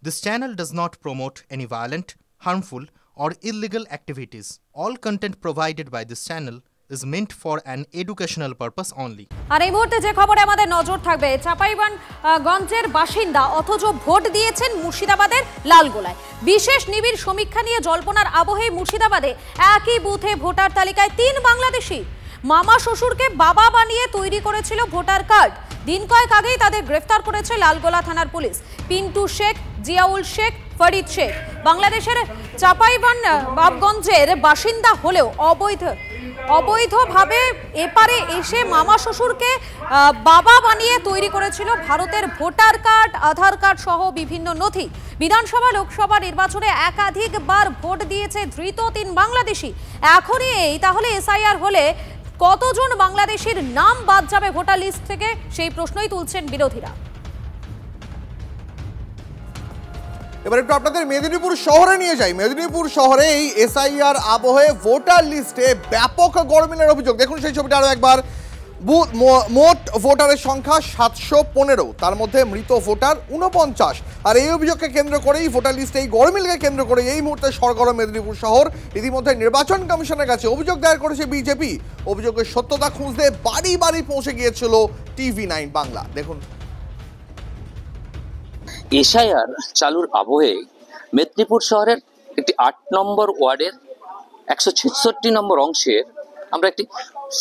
This channel does not promote any violent, harmful, or illegal activities. All content provided by this channel is meant for an educational purpose only. আর এই মুহূর্তে যে খবরে আমাদের নজর থাকবে, চাঁপাইগঞ্জের বাসিন্দা অথচ ভোট দিয়েছেন মুর্শিদাবাদের লালগোলায়। বিশেষ নিবিড় সমীক্ষা নিয়ে জল্পনার আবহে মুর্শিদাবাদে একই বুথে ভোটার তালিকায় 3 বাংলাদেশি। মামা শ্বশুরকে বাবা বানিয়ে তৈরি করেছিল ভোটার কার্ড। দিন কয়েক আগেই তাদের গ্রেফতার করেছে লালগোলা থানার পুলিশ। পিন্টু শেখ, জিয়াউল শেখ, ফরিদ শেখ বাংলাদেশের চাঁপাইগঞ্জের বাসিন্দা হলেও অবৈধভাবে এপারে এসে মামা শ্বশুরকে বাবা বানিয়ে তৈরি করেছিল ভারতের ভোটার কার্ড, আধার কার্ড সহ বিভিন্ন নথি। বিধানসভা লোকসভা নির্বাচনে একাধিকবার ভোট দিয়েছে ধৃত 3 বাংলাদেশি। এখনই তাহলে এসআইআর হলে কতজন বাংলাদেশির নাম বাদ যাবে ভোটার লিস্ট থেকে, সেই প্রশ্নই তুলছেন বিরোধীরা। এবার একটু আপনাদের মেদিনীপুর শহরে নিয়ে যাই। মেদিনীপুর শহরে এই এসআইআর আবহে ভোটার লিস্টে ব্যাপক গড়মিলের অভিযোগ। দেখুন সেই ছবিটা আরো একবার। মোট ভোটারের সংখ্যা 715, তার মধ্যে মৃত ভোটার 49। আর এই অভিযোগকে কেন্দ্র করেই ভোটার লিস্টে এই গড়মিলকে কেন্দ্র করে এই মুহূর্তে সরগরম মেদিনীপুর শহর। ইতিমধ্যে নির্বাচন কমিশনের কাছে অভিযোগ দায়ের করেছে বিজেপি। অভিযোগের সত্যতা খুঁজতে বাড়ি বাড়ি পৌঁছে গিয়েছিল TV9 বাংলা। দেখুন, এসআইআর চালুর আবহে মেদিনীপুর শহরের একটি 8 নম্বর ওয়ার্ডের 166 নম্বর অংশের আমরা একটি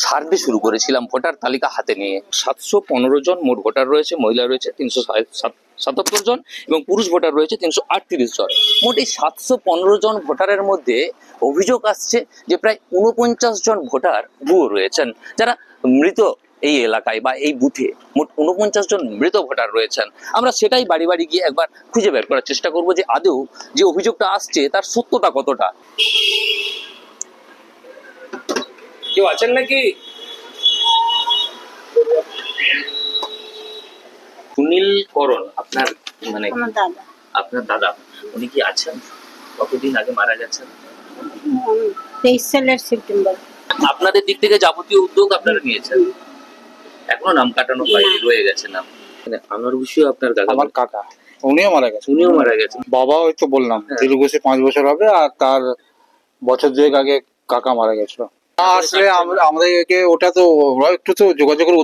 সার্ভে শুরু করেছিলাম ভোটার তালিকা হাতে নিয়ে। 715 জন মোট ভোটার রয়েছে, মহিলা রয়েছে 377 জন এবং পুরুষ ভোটার রয়েছে 338 জন। মোট এই 715 জন ভোটারের মধ্যে অভিযোগ আসছে যে প্রায় 49 জন ভোটার ভুয়ো রয়েছেন, যারা মৃত। এই এলাকায় বা এই বুথে মোট 49 জন মৃত ভোটার রয়েছেন। আমরা সেটাই বাড়ি বাড়ি গিয়ে একবার খুঁজে বের করার চেষ্টা করব যে আদৌ যে অভিযোগটা আসছে তার সত্যতা কতটা। কেউ আছেন নাকি? সুনীল করণ আপনার মানে আপনার দাদা, উনি কি আছেন? কতদিন আগে মারা গেছেন? 23 সালের সেপ্টেম্বর। আপনাদের দিক থেকে যাবতীয় উদ্যোগ আপনারা নিয়েছেন? এখনো নাম কাটানো হয়নি, রয়ে গেছে নাম। আনোয়ার হোসেন আপনার কাকা? আমার কাকা, উনিও মারা গেছেন। বাবা ওই তো বললাম দীর্ঘ 5 বছর হবে, আর তার বছর 2 আগে কাকা মারা গেছিল। আসলে আমাদেরকে ওটা তো একটু তো যোগাযোগের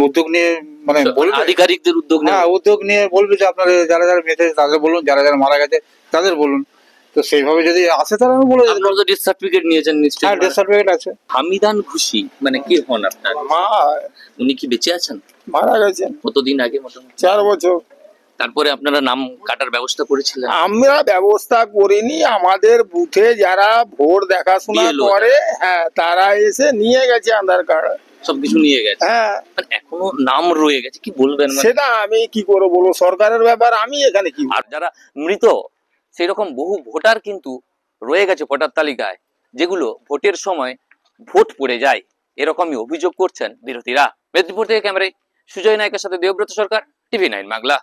উদ্যোগ নিয়ে মানে আধিকারিকদের উদ্যোগ নিয়ে বলবে যে আপনারা যারা যারা মেয়েছে তাদের বলুন, যারা যারা মারা গেছে তাদের বলুন। তো সেইভাবে যদি আসে তাহলে আমি বলে দেব। আপনারা তো ডেথ সার্টিফিকেট নিয়েছেন নিশ্চয়ই? হ্যাঁ, ডেথ সার্টিফিকেট আছে। হামিদান খুশি মানে কি হন আপনার? মা। উনি কি বেঁচে আছেন? মারা গেছেন। কতদিন আগে? মোটামুটি 4 বছর। তারপরে আপনারা নাম কাটার ব্যবস্থা করেছিলেন? আমরা ব্যবস্থা করিনি, আমাদের বুথে যারা ভোট দেখাশোনা করে হ্যাঁ তারা এসে নিয়ে গেছে আধার কার্ড সবকিছু নিয়ে গেছে। হ্যাঁ, এখনো নাম রয়ে গেছে, কি বলবেন? সেটা আমি কি করে বলবো, সরকারের ব্যাপার, আমি এখানে কি। আর যারা মৃত সেই রকম বহু ভোটার কিন্তু রয়ে গেছে ভোটার তালিকায়, যেগুলো ভোটের সময় ভোট পড়ে যায়, এরকমই অভিযোগ করছেন বিরোধীরা। মেদিনীপুর থেকে ক্যামেরায় সুজয় নায়কের সাথে দেবব্রত সরকার, TV9 বাংলা।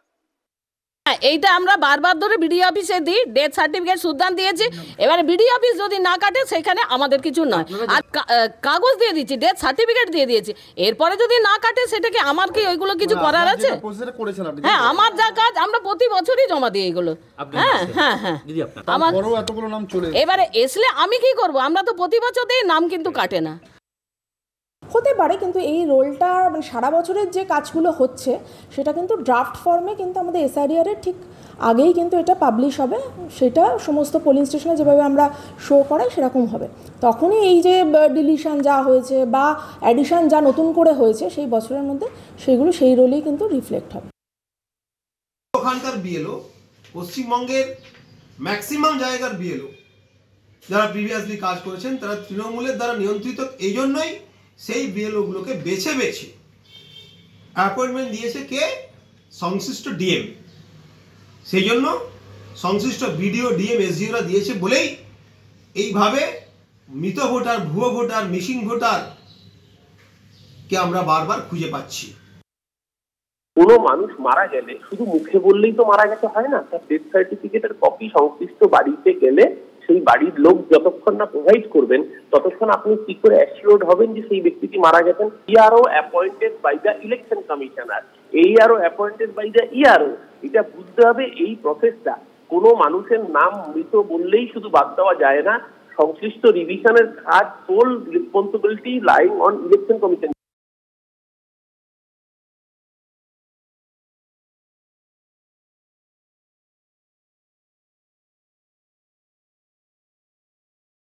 এইটা আমরা বারবার ধরে বিডিও অফিসে দিই, ডেথ সার্টিফিকেট সুদ্ধান দিয়েছি। এবারে বিডিও অফিস যদি না কাটে সেখানে আমাদের কিছু নয়। আর কাগজ দিয়ে দিচ্ছি, ডেথ সার্টিফিকেট দিয়ে দিয়েছি, এরপরে যদি না কাটে সেটাকে আমার কি ওইগুলো কিছু করার আছে? হ্যাঁ, আমার যা কাজ আমরা প্রতি বছরই জমা দিই এগুলো। হ্যাঁ হ্যাঁ হ্যাঁ, আমার এবারে এসলে আমি কি করব? আমরা তো প্রতি বছর দিই, নাম কিন্তু কাটে না। হতে পারে, কিন্তু এই রোলটা মানে সারা বছরের যে কাজগুলো হচ্ছে সেটা কিন্তু ড্রাফট ফর্মে কিন্তু আমাদের এসআইআরের ঠিক আগেই কিন্তু এটা পাবলিশ হবে। সেটা সমস্ত পোলিং স্টেশনে যেভাবে আমরা শো করাই সেরকম হবে। তখনই এই যে ডিলিশন যা হয়েছে বা অ্যাডিশন যা নতুন করে হয়েছে সেই বছরের মধ্যে সেগুলো সেই রোলেই কিন্তু রিফ্লেক্ট হবে। ওখানকার বিএলও পশ্চিমবঙ্গের ম্যাক্সিমাম জায়গার বিএলও যারা প্রিভিয়াসলি কাজ করেছেন তারা তৃণমূলের দ্বারা নিয়ন্ত্রিত। এই জন্যই সেই বিএলওগুলোকে বেছে বেছে অ্যাপয়েন্টমেন্ট দিয়েছে কে? সংশ্লিষ্ট ডিএম। সেই জন্য সংশ্লিষ্ট বিডিও, ডিএম, এসডিওরা দিয়েছে বলেই এইভাবে মৃত ভোটার, ভুয়ো ভোটার, মিসিং ভোটার কে আমরা বারবার খুঁজে পাচ্ছি। কোনো মানুষ মারা গেলে শুধু মুখে বললেই তো মারা গেছে হয় না, তার ডেথ সার্টিফিকেটের কপি সংশ্লিষ্ট বাড়িতে গেলে সেই বাড়ির লোক যতক্ষণ না প্রোভাইড করবেন ততক্ষণ আপনি কি করে অ্যাসিওর্ড হবেন যে সেই ব্যক্তিটি মারা গেছেন? ERO appointed by the election commissioner, AERO appointed by the ERO, এটা বুঝতে হবে এই প্রসেসটা কোনো মানুষের নাম মৃত বললেই শুধু বাদ দেওয়া যায় না। সংশ্লিষ্ট রিভিশনের কাজ sole responsibility lying on election commission.